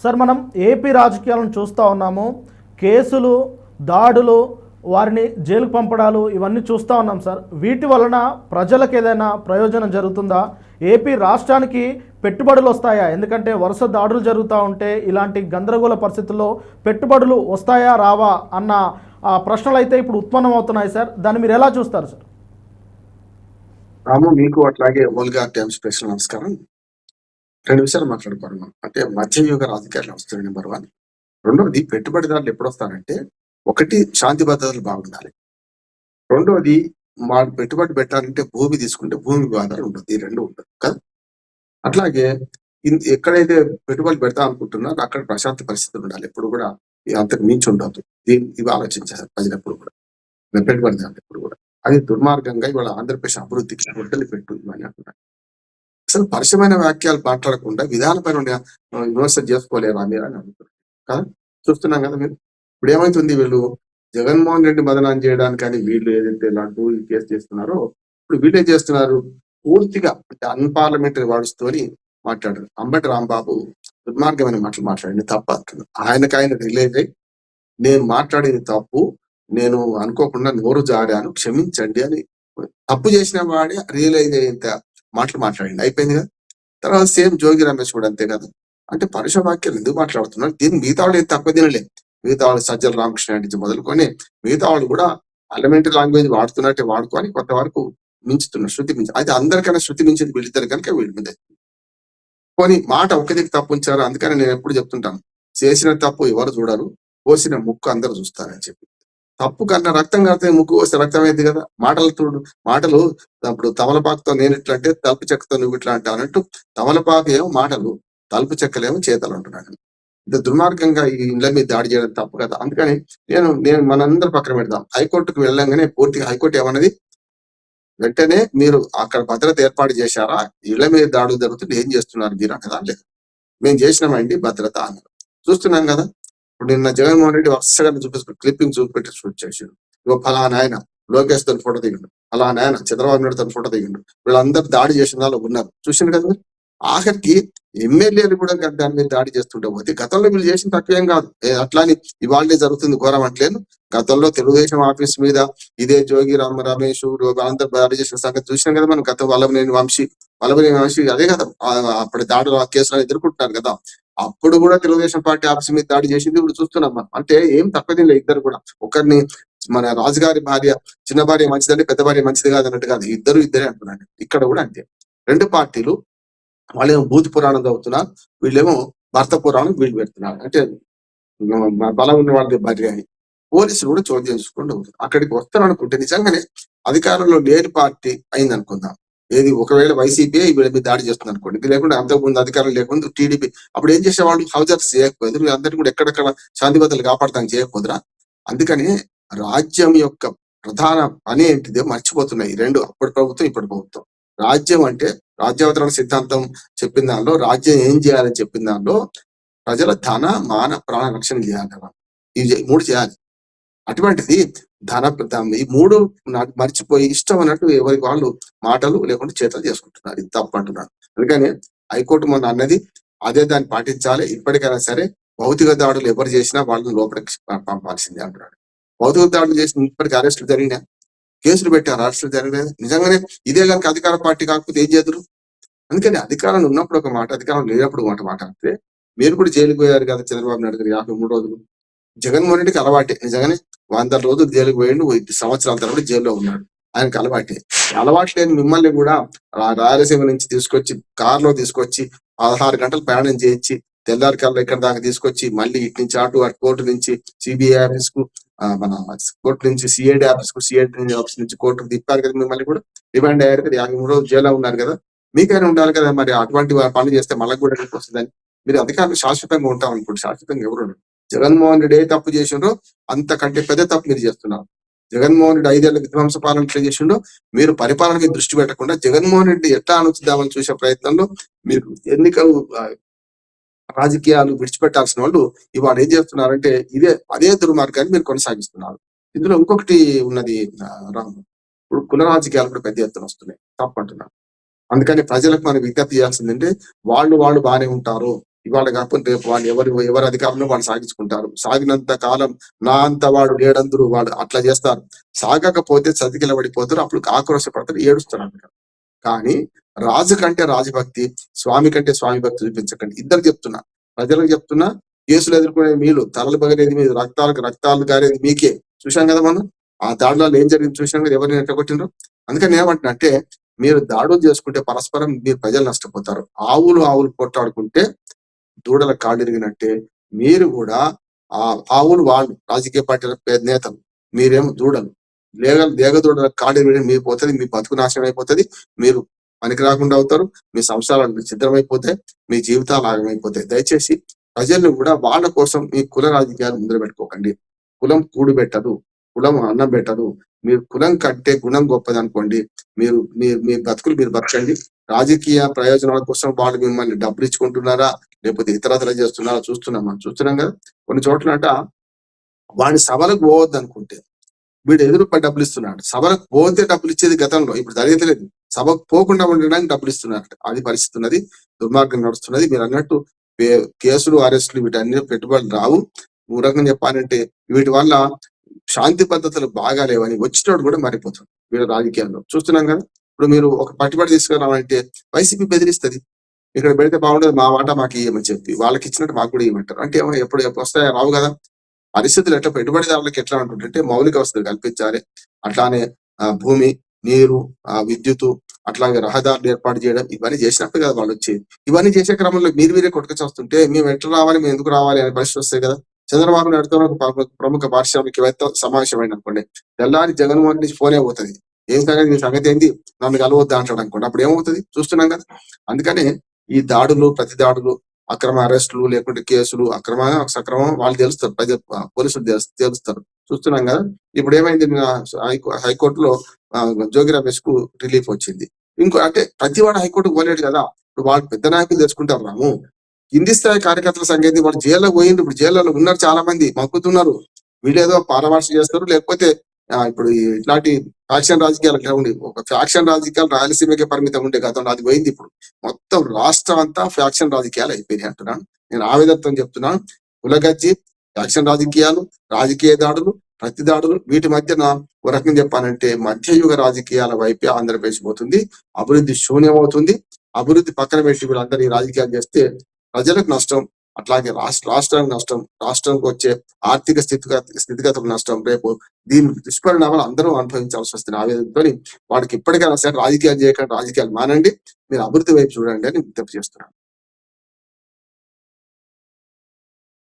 Sir మనం AP రాజకీయాలను చూస్తూ ఉన్నాము. కేసులు, దాడులు, వారిని జైలుకు పంపడాలు ఇవన్నీ చూస్తూ ఉన్నాం సార్. వీటి వలన ప్రజలకు ఏదైనా ప్రయోజనం జరుగుతుందా? ఏపీ రాష్ట్రానికి పెట్టుబడులు వస్తాయా? ఎందుకంటే వరుస దాడులు జరుగుతూ ఉంటే ఇలాంటి గందరగోళ పరిస్థితుల్లో పెట్టుబడులు వస్తాయా రావా అన్న ప్రశ్నలు అయితే ఇప్పుడు ఉత్పన్నం అవుతున్నాయి సార్. దాన్ని మీరు ఎలా చూస్తారు సార్? రాము, మీకు అట్లాగే ఓల్గా టైమ్స్ ప్రశ్న నమస్కారం. రెండు విషయాలు మాట్లాడుకోవాలి మనం. అంటే మధ్యయుగ రాజకీయాలు వస్తుంది నెంబర్ 1. రెండవది, పెట్టుబడిదారులు ఎప్పుడు వస్తారంటే, ఒకటి శాంతి భద్రతలు బాగుండాలి. రెండవది, మా పెట్టుబడి పెట్టాలంటే భూమి తీసుకుంటే భూమి వివాదాలు ఉండదు. ఈ రెండు ఉండదు కదా. అట్లాగే ఎక్కడైతే పెట్టుబడి పెడతా అనుకుంటున్నారో అక్కడ ప్రశాంత పరిస్థితులు ఉండాలి. ఎప్పుడు కూడా అంతకు మించి ఉండదు. ఇవి ఆలోచించారు ప్రజలు ఎప్పుడు కూడా, పెట్టుబడిదారులు ఎప్పుడు కూడా. అది దుర్మార్గంగా ఇవాళ ఆంధ్రప్రదేశ్ అభివృద్ధికి గొడ్డలి పెట్టు ఇవన్నీ అంటున్నారు. అసలు పరిశమైన వాక్యాలు మాట్లాడకుండా విధానపరమైన విమర్శ చేసుకోలేరా మీరు అని అడుగుతున్నారు కదా. చూస్తున్నాం కదా మీరు. ఇప్పుడు ఏమైతుంది, వీళ్ళు జగన్మోహన్ రెడ్డి బదనాన్ని చేయడానికి కానీ వీళ్ళు ఏదైతే ఇలాంటి ఈ కేసు చేస్తున్నారో ఇప్పుడు వీళ్ళే చేస్తున్నారు. పూర్తిగా అన్పార్లమెంటరీ వర్డ్స్ తోని మాట్లాడారు. అంబటి రాంబాబు దుర్మార్గమైన మాటలు మాట్లాడింది తప్ప అంటున్నారు. ఆయన రిలేజ్ అయ్యి, నేను మాట్లాడేది తప్పు, నేను అనుకోకుండా నోరు జారాను, క్షమించండి అని తప్పు చేసిన వాడే రియలైజ్ అయ్యేంత మాటలు మాట్లాడింది. అయిపోయింది కదా. తర్వాత సేమ్ జోగి రమేష్ కూడా అంతే కదా. అంటే పరుష వాక్యాలు ఎందుకు మాట్లాడుతున్నారు? దీన్ని మిగతా వాళ్ళు ఏం తక్కువ తినలే. మిగతా వాళ్ళు సజ్జల రామకృష్ణ నుంచి మొదలుకొని మిగతా వాళ్ళు కూడా పార్లమెంటరీ లాంగ్వేజ్ వాడుతున్నట్టే వాడుకొని కొంతవరకు మించుతున్నారు, శృతి మించి. అయితే అందరికైనా శృతి మించింది వీళ్ళిద్దరు కనుక వీళ్ళ మీద కొన్ని మాట ఒకదికి తప్పు ఉంచారు. అందుకని నేను ఎప్పుడు చెప్తుంటాను, చేసిన తప్పు ఎవరు చూడరు, పోసిన ముక్కు అందరు చూస్తారని చెప్పి. తప్పు కన్నా రక్తం కడితే ముక్కు వస్తే రక్తం అయింది కదా. మాటలు చూడు, మాటలు అప్పుడు తమలపాకుతో నేను ఇట్లా అంటే తలుపు చెక్కతో నువ్వు ఇట్లా అంటావు అన్నట్టు, తమలపాకు ఏమో మాటలు, తలుపు చెక్కలేమో చేతలు అంటున్నాను. ఇంత దుర్మార్గంగా ఈ ఇండ్ల మీద దాడి చేయడం తప్పు కదా. అందుకని నేను మనందరూ పక్కన పెడదాం. హైకోర్టుకు వెళ్ళంగానే పూర్తిగా హైకోర్టు ఏమన్నది, వెంటనే మీరు అక్కడ భద్రత ఏర్పాటు చేశారా, ఇళ్ల మీద దాడులు జరుగుతుంటే ఏం చేస్తున్నారు మీరు అన్నదా? లేదు, మేము చేసినామండి భద్రత అన్నారు. చూస్తున్నాం కదా. ఇప్పుడు నిన్న జగన్మోహన్ రెడ్డి వరుసగా క్లిప్పింగ్ చూపెట్టి షూట్ చేసాడు. ఇగో ఫలానా ఆయన లోకేష్ తన ఫోటో దిగిండు, ఫలానా ఆయన చంద్రబాబు నాయుడు తన ఫోటో దిగిండు, వీళ్ళందరూ దాడి చేసిన వాళ్ళు ఉన్నారు. చూసిండు కదా మీరు. ఆఖరికి ఎమ్మెల్యేలు కూడా దాని మీద దాడి చేస్తుంటే పోతే, గతంలో వీళ్ళు చేసిన తక్కువేం కాదు. అట్లాని ఇవాళే జరుగుతుంది ఘోరం అంటలేను. గతంలో తెలుగుదేశం ఆఫీస్ మీద ఇదే జోగి రమేష్ అందరూ దాడి చేసిన సంగతి చూసినాం కదా మనం. గత వల్లభనేని వంశీ అదే కదా అప్పుడు దాడులు కేసులు ఎదుర్కొంటున్నారు కదా. అప్పుడు కూడా తెలుగుదేశం పార్టీ ఆఫీస్ మీద దాడి చేసింది ఇప్పుడు చూస్తున్నాం మనం. అంటే ఏం తక్కువ ఇద్దరు కూడా. ఒకరిని మన రాజుగారి భార్య చిన్న భార్య మంచిదంటే పెద్ద భార్య మంచిది కాదు అన్నట్టు కాదు, ఇద్దరే అంటున్నాడు. ఇక్కడ కూడా అంతే. రెండు పార్టీలు వాళ్ళేమో భూతి పురాణం చదువుతున్నారు, వీళ్ళేమో భర్త పురాణం వీళ్ళు పెడుతున్నారు. అంటే బలం ఉన్న వాళ్ళకి భార్య అని పోలీసులు కూడా చోద్యం చేసుకుంటూ అవుతుంది. అక్కడికి వస్తారు అనుకుంటే నిజంగానే అధికారంలో లేని పార్టీ అయింది అనుకుందాం. ఏది ఒకవేళ వైసీపీ వీళ్ళ మీద దాడి చేస్తుంది అనుకోండి, ఇది లేకుండా అంతకుముందు అధికారం లేకుండా టీడీపీ అప్పుడు ఏం చేసేవాళ్ళు, హౌజర్స్ చేయకపోదు, అందరినీ కూడా ఎక్కడెక్కడ శాంతి భద్రతలు కాపాడతానికి చేయకపోదురా. అందుకని రాజ్యం యొక్క ప్రధాన పని ఏంటిదో మర్చిపోతున్నాయి రెండు, అప్పటి ప్రభుత్వం ఇప్పటి ప్రభుత్వం. రాజ్యం అంటే రాజ్యావతరణ సిద్ధాంతం చెప్పిన దానిలో, రాజ్యం ఏం చేయాలని చెప్పిన దానిలో ప్రజల ధన మాన ప్రాణ రక్షణ చేయాలి. ఇవి 3 చేయాలి. అటువంటిది ఈ 3 మర్చిపోయి ఇష్టం అన్నట్టు ఎవరికి వాళ్ళు మాటలు లేకుంటే చేతలు చేసుకుంటున్నారు. ఇది తప్పు అంటున్నారు. అందుకని హైకోర్టు మొన్న అన్నది అదే, దాన్ని పాటించాలి. ఇప్పటికైనా సరే భౌతిక దాడులు ఎవరు చేసినా వాళ్ళని లోపలికి పంపాల్సిందే అంటున్నాడు. భౌతిక దాడులు చేసిన ఇప్పటికీ అరెస్టులు జరిగినా, కేసులు పెట్టారు, అరెస్టులు జరిగినాయి. నిజంగానే ఇదే కనుక అధికార పార్టీ కాకపోతే ఏం చేద్దరు. అందుకని అధికారంలో ఉన్నప్పుడు ఒక మాట, అధికారం లేనప్పుడు మాట్లాడితే, మీరు కూడా జైలుకు పోయారు కదా చంద్రబాబు నాయుడు గారు 53 రోజులు. జగన్మోహన్ రెడ్డికి అలవాటే. నిజంగానే 100 రోజులు జైలుకు పోయిండు, 5 సంవత్సరాల తర్వాత జైల్లో ఉన్నాడు. ఆయనకు అలవాటే. అలవాటు లేని మిమ్మల్ని కూడా రాయలసీమ నుంచి తీసుకొచ్చి కారులో తీసుకొచ్చి 16 గంటలు ప్రయాణం చేయించి తెల్లారి కల్లా ఇక్కడ దాకా తీసుకొచ్చి మళ్ళీ ఇటు నుంచి అటు కోర్టు నుంచి సిబిఐ ఆఫీస్ కు, మన కోర్టు నుంచి సిఐడి ఆఫీస్ కు, సిఐడి ఆఫీస్ నుంచి కోర్టుకు తిప్పారు కదా. మిమ్మల్ని కూడా రిమాండ్ అయ్యారు కదా, 53 రోజులు జైల్లో ఉన్నారు కదా. మీకైనా ఉండాలి కదా మరి. అటువంటి పనులు చేస్తే మళ్ళీ కూడా వస్తుందని మీరు అధికారులు శాశ్వతంగా ఉంటాం అనుకోండి. శాశ్వతంగా ఎవరు? జగన్మోహన్ రెడ్డి ఏ తప్పు చేసిండ్రో అంతకంటే పెద్ద తప్పు మీరు చేస్తున్నారు. జగన్మోహన్ రెడ్డి 5 ఏళ్ల విధ్వంస పాలన ఎట్లా చేసిండో, మీరు పరిపాలన మీద దృష్టి పెట్టకుండా జగన్మోహన్ రెడ్డి ఎట్లా అణుచుదామని చూసే ప్రయత్నంలో మీరు ఎన్నికలు రాజకీయాలు విడిచిపెట్టాల్సిన వాళ్ళు ఇవాళ ఏం చేస్తున్నారంటే అదే దుర్మార్గాన్ని మీరు కొనసాగిస్తున్నారు. ఇందులో ఇంకొకటి ఉన్నది రాము, ఇప్పుడు కుల రాజకీయాలు కూడా పెద్ద ఎత్తున వస్తున్నాయి. తప్పంటున్నారు. అందుకని ప్రజలకు మనం విజ్ఞప్తి చేయాల్సిందంటే వాళ్ళు బాగానే ఉంటారు, ఇవాళ కాకపోతే రేపు వాళ్ళు ఎవరి అధికారంలో వాళ్ళు సాగించుకుంటారు. సాగినంత కాలం నా అంత వాడు లేడందరూ వాడు అట్లా చేస్తారు. సాగకపోతే చతికిల పడిపోతారు. అప్పుడు ఆక్రోశపడతారు, ఏడుస్తారు అందుకని. కానీ రాజు కంటే రాజభక్తి, స్వామి కంటే స్వామి భక్తి చూపించకండి. ఇద్దరు చెప్తున్నా, ప్రజలకు చెప్తున్నా. కేసులు ఎదుర్కొనేది మీరు, తలలు పగలేది మీరు, రక్తాలు గారేది మీకే. చూశాం కదా మనం ఆ దాడులలో ఏం జరిగింది చూశాం కదా, ఎవరిని ఎట్టగొట్టిండ్రు. అందుకని ఏమంటున్నా అంటే, మీరు దాడులు చేసుకుంటే పరస్పరం మీరు ప్రజలు నష్టపోతారు. ఆవులు కొట్టాడుకుంటే దూడల కాడిరిగినట్టే మీరు కూడా ఆ ఆవులు వాళ్ళు రాజకీయ పార్టీల నేతలు, మీరేమో దూడలు. లేగ దూడల కాడిరిగి మీరు పోతుంది, మీ బతుకు నాశనం అయిపోతుంది, మీరు పనికి రాకుండా అవుతారు, మీ సంసారాలు సిద్ధమైపోతాయి, మీ జీవితాలు ఆగమైపోతాయి. దయచేసి ప్రజల్ని కూడా వాళ్ళ కోసం మీ కుల రాజకీయాలు ముందర పెట్టుకోకండి. కులం కూడు పెట్టదు, కులం అన్నం పెట్టదు. మీరు కులం కంటే గుణం గొప్పది అనుకోండి. మీరు మీ బతుకులు మీరు బతకండి. రాజకీయ ప్రయోజనాల కోసం వాళ్ళు మిమ్మల్ని డబ్బులు ఇచ్చుకుంటున్నారా, లేకపోతే ఇతరత్ర చేస్తున్నారా చూస్తున్నాం కదా. కొన్ని చోట్ల వాడి సభలకు పోవద్దు అనుకుంటే వీడు ఎదురు డబ్బులు ఇస్తున్నాడు. సభలకు పోతే డబ్బులు ఇచ్చేది గతంలో, ఇప్పుడు జరగలేదు. సభకు పోకుండా ఉండడానికి డబ్బులు ఇస్తున్నారు. అది పరిస్థితి ఉన్నది, దుర్మార్గం నడుస్తున్నది. మీరు అన్నట్టు కేసులు, అరెస్టులు వీటన్ని పెట్టుబడులు రావు. ఓ రకంగా చెప్పాలంటే వీటి వల్ల శాంతి పద్ధతులు బాగా లేవని వచ్చినోడు కూడా మారిపోతుంది వీళ్ళ రాజకీయాల్లో. చూస్తున్నాం కదా. ఇప్పుడు మీరు ఒక పట్టుబడి తీసుకురావాలంటే వైసీపీ బెదిరిస్తుంది, ఇక్కడ పెడితే బాగుండదు, మా వాటా మాకు ఇవ్వమని చెప్పి. వాళ్ళకి ఇచ్చినట్టు మాకు కూడా ఇవ్వమంటారు. అంటే ఏమో ఎప్పుడు వస్తాయో రావు కదా. పరిస్థితులు ఎట్లా పెట్టుబడిదారులకు ఎట్లా ఉంటుంటే మౌలిక వసతులు కల్పించాలి. అట్లానే భూమి, నీరు, విద్యుత్, అట్లాగే రహదారులు ఏర్పాటు చేయడం, ఇవన్నీ చేసినప్పుడు కదా వాళ్ళు వచ్చేది. ఇవన్నీ చేసే క్రమంలో మీరే కొట్టుకొచ్చేస్తుంటే మేము ఎట్లా రావాలి, మేము ఎందుకు రావాలి అనే పరిస్థితి వస్తాయి కదా. చంద్రబాబు నాయుడుతో ప్రముఖ పారిశ్రామికవేత్త సమావేశం అయింది అనుకోండి, తెల్లారి జగన్మోహన్ నుంచి ఫోనే పోతుంది. ఏం సంగతి, నీ సంగతి ఏంది, నన్ను కలవద్దా అంటాడు అనుకోండి. అప్పుడు ఏమవుతుంది చూస్తున్నాం కదా. అందుకనే ఈ దాడులు, ప్రతి దాడులు, అక్రమ అరెస్టులు, లేకుంటే కేసులు, సక్రమం వాళ్ళు తెలుస్తారు, పోలీసులు తెలుస్తారు. చూస్తున్నాం కదా. ఇప్పుడు ఏమైంది, హైకోర్టులో జోగి రమేష్ కు రిలీఫ్ వచ్చింది. అంటే ప్రతి వాడు హైకోర్టుకు పోలేడు కదా. ఇప్పుడు వాళ్ళు పెద్ద నాయకులు తెచ్చుకుంటారు రాము. కింది స్థాయి కార్యకర్తల సంగతి, వాళ్ళు జైల్లో పోయింది. ఇప్పుడు జైల్లో ఉన్నారు, చాలా మంది మక్కుతున్నారు. వీళ్ళేదో పారవార్ష చేస్తారు, లేకపోతే ఇప్పుడు ఇట్లాంటి ఫ్యాక్షన్ రాజకీయాలు ఎట్లా ఉండి, ఒక ఫ్యాక్షన్ రాజకీయాలు రాయలసీమకే పరిమితం ఉండే గతంలో, అది పోయింది. ఇప్పుడు మొత్తం రాష్ట్రం అంతా ఫ్యాక్షన్ రాజకీయాలు అయిపోయినాయి అంటున్నాను నేను. ఆవేదనతో చెప్తున్నాను. కులగజ్జి, ఫ్యాక్షన్ రాజకీయాలు, రాజకీయ దాడులు, ప్రతి దాడులు, వీటి మధ్యన ఒక రకంగా చెప్పాలంటే మధ్యయుగ రాజకీయాల వైపే ఆంధ్రప్రదేశ్ పోతుంది. అభివృద్ధి శూన్యమవుతుంది. అభివృద్ధి పక్కన పెట్టి వీళ్ళందరూ ఈ రాజకీయాలు చేస్తే ప్రజలకు నష్టం, అట్లాగే రాష్ట్రానికి నష్టం, రాష్ట్రానికి వచ్చే ఆర్థిక స్థితిగతులకు నష్టం. రేపు దీని దుష్పరిణామాలు అందరూ అనుభవించాల్సి వస్తుంది. ఆవేదనతో వాడికి ఇప్పటికైనా సరే రాజకీయాలు చేయకుండా రాజకీయాలు మానండి, మీరు అభివృద్ధి వైపు చూడండి అని విజ్ఞప్తి చేస్తున్నాను.